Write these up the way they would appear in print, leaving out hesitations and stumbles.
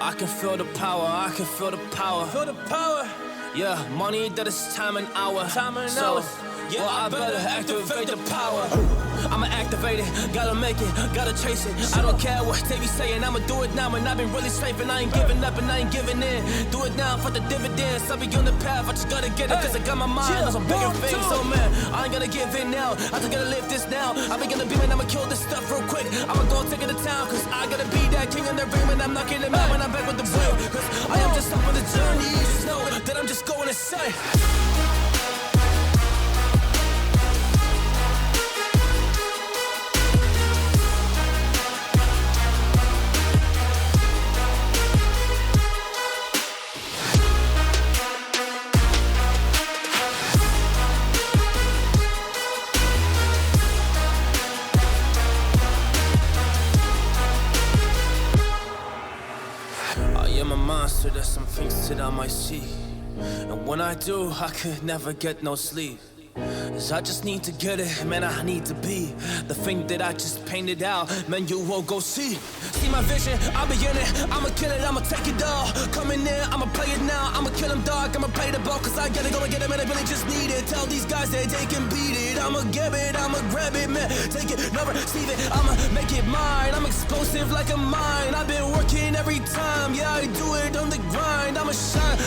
I can feel the power, I can feel the power. Feel the power. Yeah, money that is time and hour. Time and so, hours. Yeah, well, I better activate the power. I'ma activate it, gotta make it, gotta chase it. I don't care what they be saying, I'ma do it now. And I've been really slaving, I ain't giving up and I ain't giving in. Do it now for the dividends, I'll be on the path, I just gotta get it. Cause I got my mind on some bigger things. So man, I ain't gonna give in now, I just gotta live this now. I be gonna be man, I'ma kill this stuff real quick. I'ma go take it to town, cause I gotta be that king in the ring. And I'm knocking them out when I'm back with the wheel. Cause I am just up on the journey, you just know that I'm just going insane. I am a monster, there's some things that I might see. And when I do, I could never get no sleep. Cause I just need to get it, man, I need to be the thing that I just painted out, man, you won't go see. See my vision, I'll be in it, I'ma kill it, I'ma take it all. Coming in, I'ma play it now, I'ma kill him dog, I'ma play the ball. Cause I gotta go and get it, man, I really just need it. Tell these guys that they can beat it, I'ma give it, I'ma grab it, man. Take it, never receive it, I'ma make it mine. I'm explosive like a mine, I've been working every time. Yeah, I do it on the grind, I'ma shine,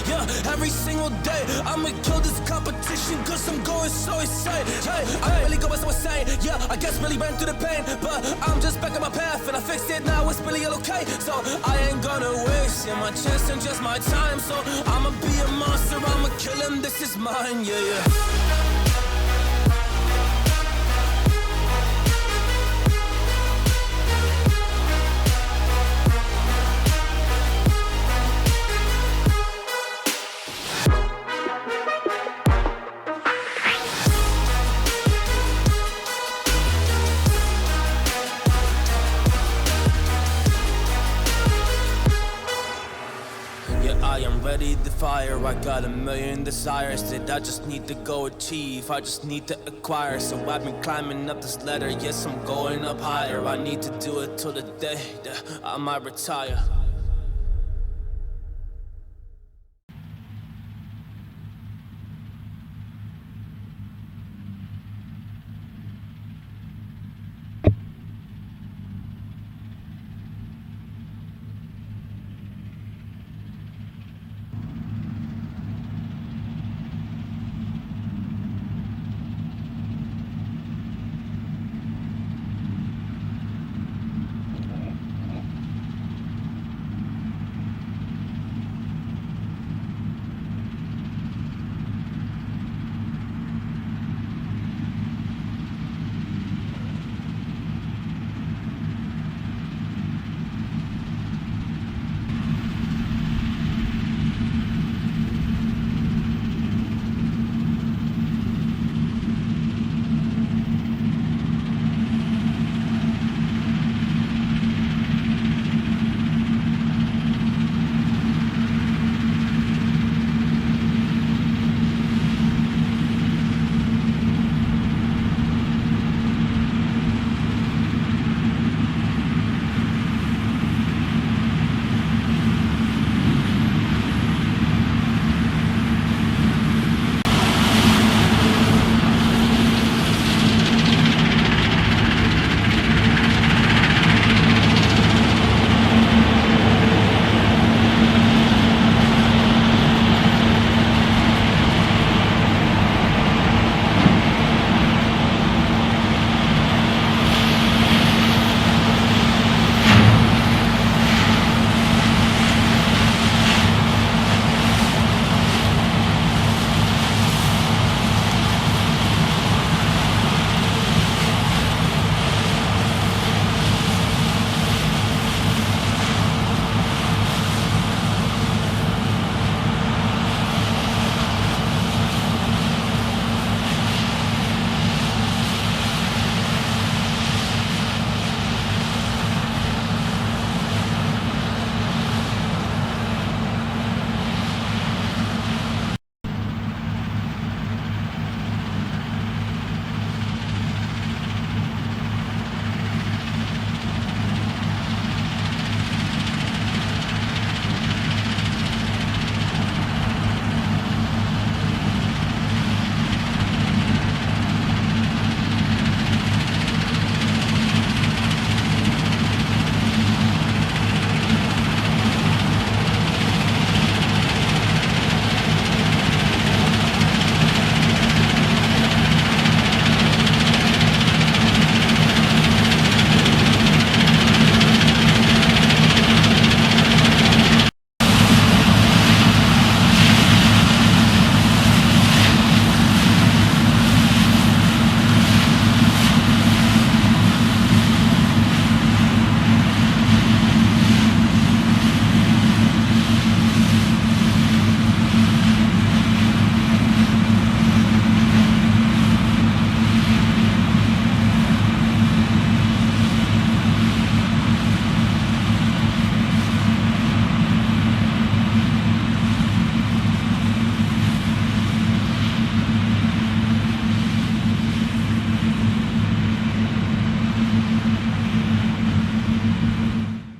yeah, every single day. I'ma kill this competition cause I'm going so insane. Hey, I'm really going so insane. Yeah, I guess really ran through the pain, but I'm just back on my path and I fixed it now, it's really okay. So I ain't gonna waste my chance and just my time. So I'ma be a monster, I'ma kill him, this is mine, yeah. I am ready to fire, I got a million desires that I just need to go achieve, I just need to acquire. So I've been climbing up this ladder, yes I'm going up higher. I need to do it till the day that I might retire.